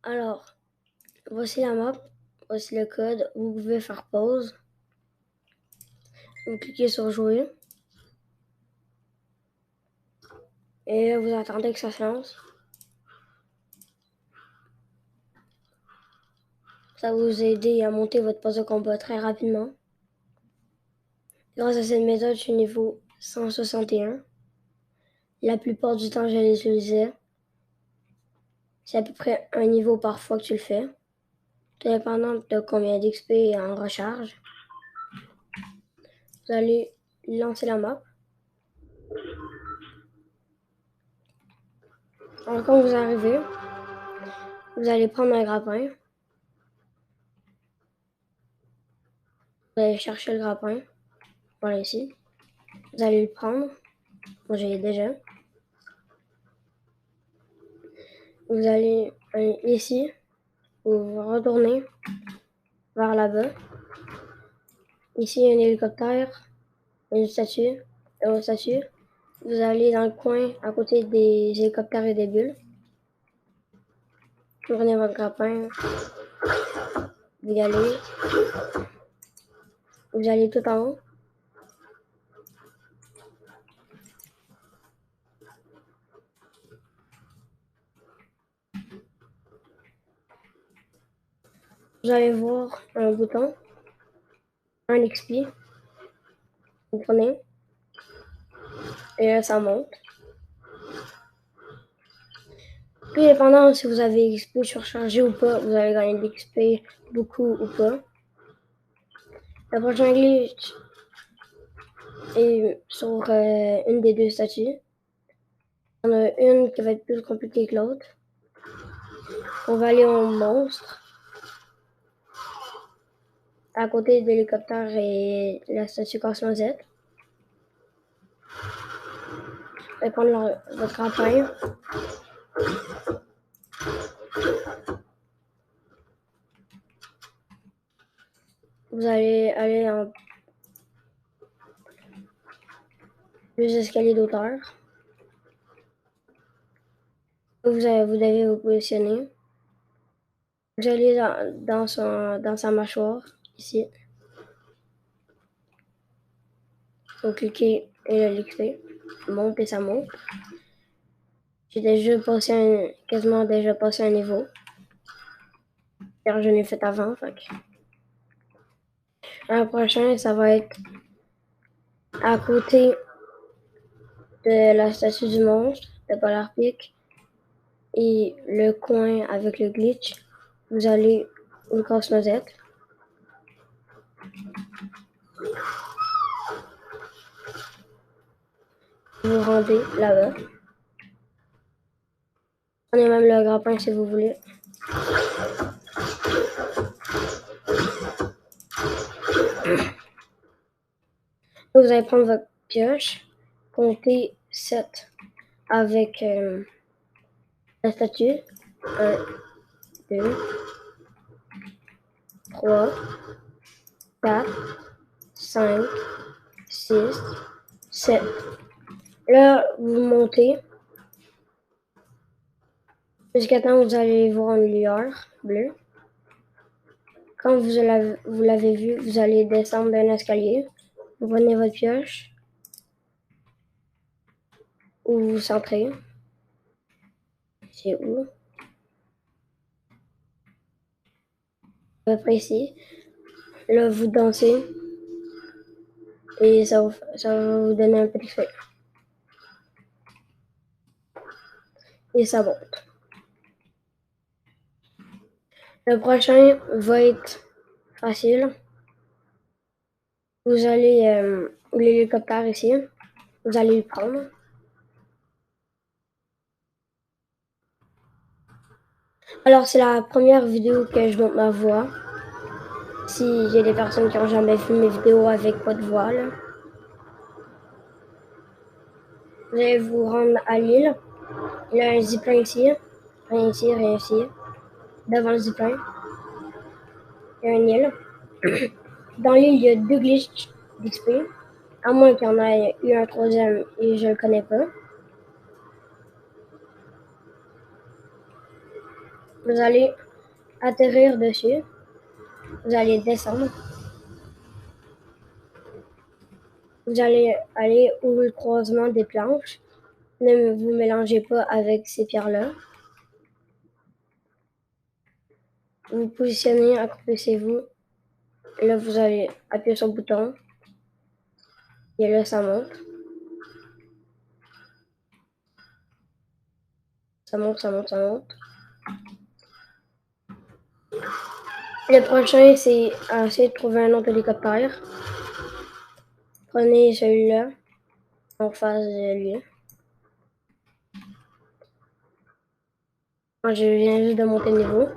Alors, voici la map, voici le code. Vous pouvez faire pause. Vous cliquez sur jouer. Et vous attendez que ça se lance. Ça va vous aider à monter votre poste de combat très rapidement. Grâce à cette méthode, je suis niveau 161. La plupart du temps, je l'utilisais. C'est à peu près un niveau par fois que tu le fais. Tout dépendant de combien d'XP en recharge. Vous allez lancer la map. Alors, quand vous arrivez, vous allez prendre un grappin. Vous allez chercher le grappin. Voilà ici. Vous allez le prendre. Moi, j'ai déjà. Vous allez ici. Vous retournez vers là-bas. Ici, il y a un hélicoptère, une statue, une statue. Vous allez dans le coin à côté des hélicoptères et des bulles. Prenez votre grappin. Vous allez tout en haut. Vous allez voir un bouton, un XP. Vous prenez. Et là, ça monte. Tout dépendant si vous avez XP surchargé ou pas, vous allez gagner de l'XP beaucoup ou pas. Le prochain glitch est sur une des deux statues. Il y en a une qui va être plus compliquée que l'autre. On va aller au monstre. À côté de l'hélicoptère et la statue Cosmosette. Vous allez prendre votre grappin. Vous allez aller dans deux escaliers d'auteur. Vous devez vous positionner. Vous allez dans sa mâchoire, ici. Vous cliquez et l'XP monte et ça monte. J'ai quasiment déjà passé un niveau. Car je l'ai fait avant, fait que. Un prochain, ça va être à côté de la statue du monstre de Polar Peak et le coin avec le glitch. Vous allez au Casse-Noisette. Vous rendez là-bas. Prenez même le grappin si vous voulez. Vous allez prendre votre pioche, comptez 7 avec la statue. 1, 2, 3, 4, 5, 6, 7. Là, vous montez. Jusqu'à temps vous allez voir une lueur bleue. Quand vous l'avez vu, vous allez descendre d'un escalier. Vous prenez votre pioche. Où vous centrez. C'est où? À peu près ici. Là, vous dansez. Et ça va vous donner un petit feu. Et ça monte. Le prochain va être facile. Vous allez l'hélicoptère ici. Vous allez le prendre. Alors, c'est la première vidéo que je montre ma voix. Si j'ai des personnes qui n'ont jamais vu mes vidéos avec pas de voix, là. Vous allez vous rendre à l'île. Il y a un zipline ici. Rien ici, rien ici. Devant le zipline. Il y a une île. Dans l'île, il y a 2 glitches d'XP. À moins qu'il y en ait eu un troisième et je le connais pas. Vous allez atterrir dessus. Vous allez descendre. Vous allez aller au croisement des planches. Ne vous mélangez pas avec ces pierres-là. Vous positionnez, accroupissez-vous. Là, vous allez appuyer sur le bouton. Et là, ça monte. Ça monte, ça monte, ça monte. Le prochain, c'est essayer de trouver un autre hélicoptère. Prenez celui-là en face de lui. Moi, je viens juste de monter le niveau.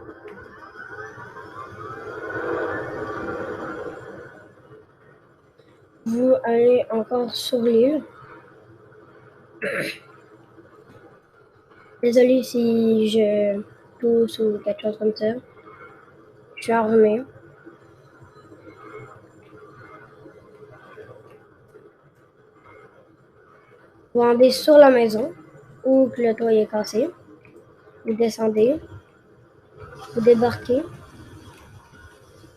Vous allez encore sur l'île. Désolé si je tousse ou quelque chose comme ça. Je suis armé. Vous rendez sur la maison où que le toit est cassé. Vous descendez. Vous débarquez.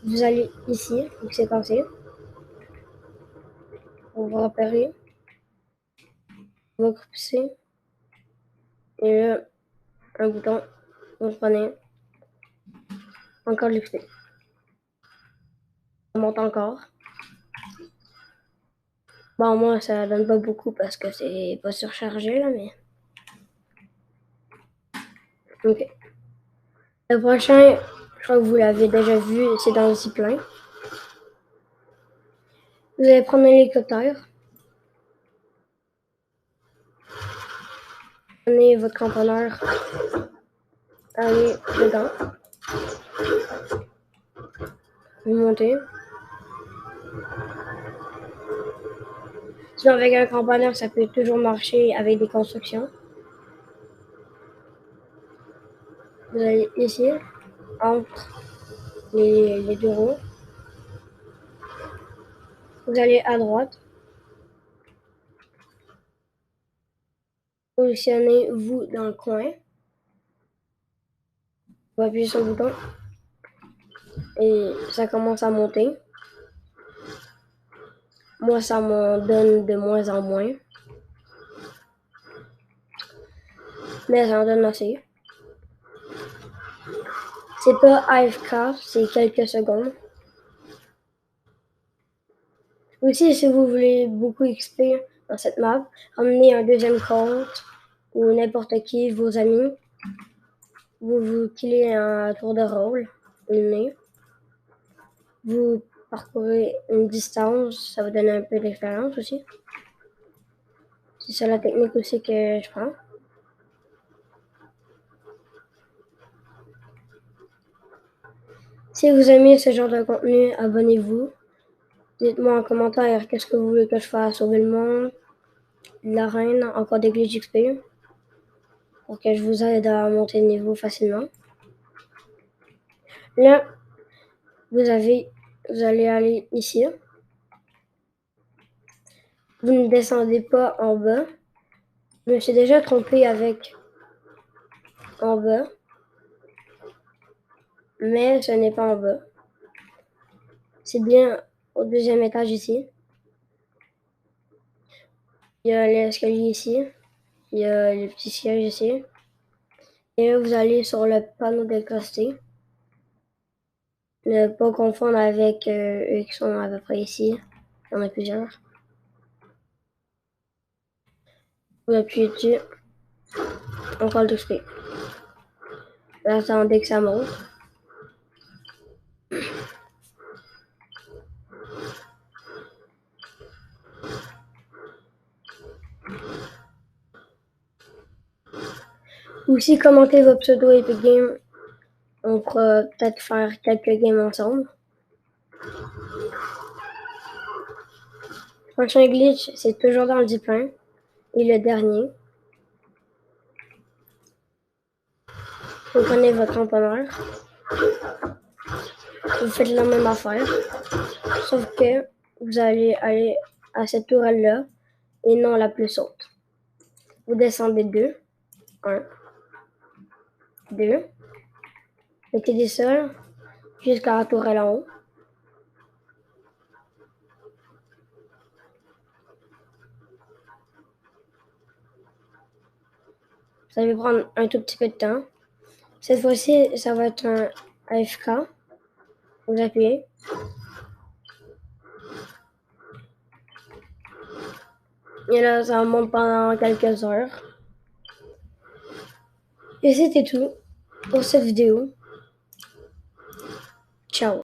Vous allez ici où c'est cassé. Vous repérez. Vous croupissez. Et là, un bouton. Vous prenez. Encore l'XP. Ça monte encore. Bon, moi, ça donne pas beaucoup parce que c'est pas surchargé, là, mais... Ok. Le prochain, je crois que vous l'avez déjà vu, c'est dans le zipline. Vous allez prendre un hélicoptère. Prenez votre cramponneur. Allez dedans. Vous montez. Sinon, avec un cramponneur, ça peut toujours marcher avec des constructions. Vous allez ici, entre les deux roues. Vous allez à droite. Positionnez-vous dans le coin. Vous appuyez sur le bouton. Et ça commence à monter. Moi, ça m'en donne de moins en moins. Mais ça en donne assez. C'est pas AFK, c'est quelques secondes. Aussi, si vous voulez beaucoup XP dans cette map, ramenez un deuxième compte ou n'importe qui, vos amis. Vous killez un tour de rôle, vous parcourez une distance, ça vous donne un peu d'expérience aussi. C'est ça la technique aussi que je prends. Si vous aimez ce genre de contenu, abonnez-vous. Dites-moi en commentaire qu'est-ce que vous voulez que je fasse, sauver le monde, l'arène, encore des glitches XP, pour que je vous aide à monter de niveau facilement. Là, vous allez aller ici. Vous ne descendez pas en bas. Je me suis déjà trompé avec en bas, mais ce n'est pas en bas. C'est bien au deuxième étage ici. Il y a l'escalier ici. Il y a le petit siège ici. Et là, vous allez sur le panneau d'accosté. Ne pas confondre avec eux qui sont à peu près ici. Il y en a plusieurs. Vous appuyez dessus. Encore d'XP. Attendez que ça monte. Aussi, commentez vos pseudo Epic Games. On pourra peut-être faire quelques games ensemble. Prochain glitch, c'est toujours dans le zipline. Et le dernier. Vous prenez votre cramponneur. Vous faites la même affaire. Sauf que vous allez aller à cette tourelle-là et non la plus haute. Vous descendez 2. 1. 2. Mettez des sols jusqu'à la tourelle en haut. Ça va prendre un tout petit peu de temps. Cette fois-ci, ça va être un AFK. Vous appuyez. Et là, ça monte pendant quelques heures. Et c'était tout pour cette vidéo. Ciao.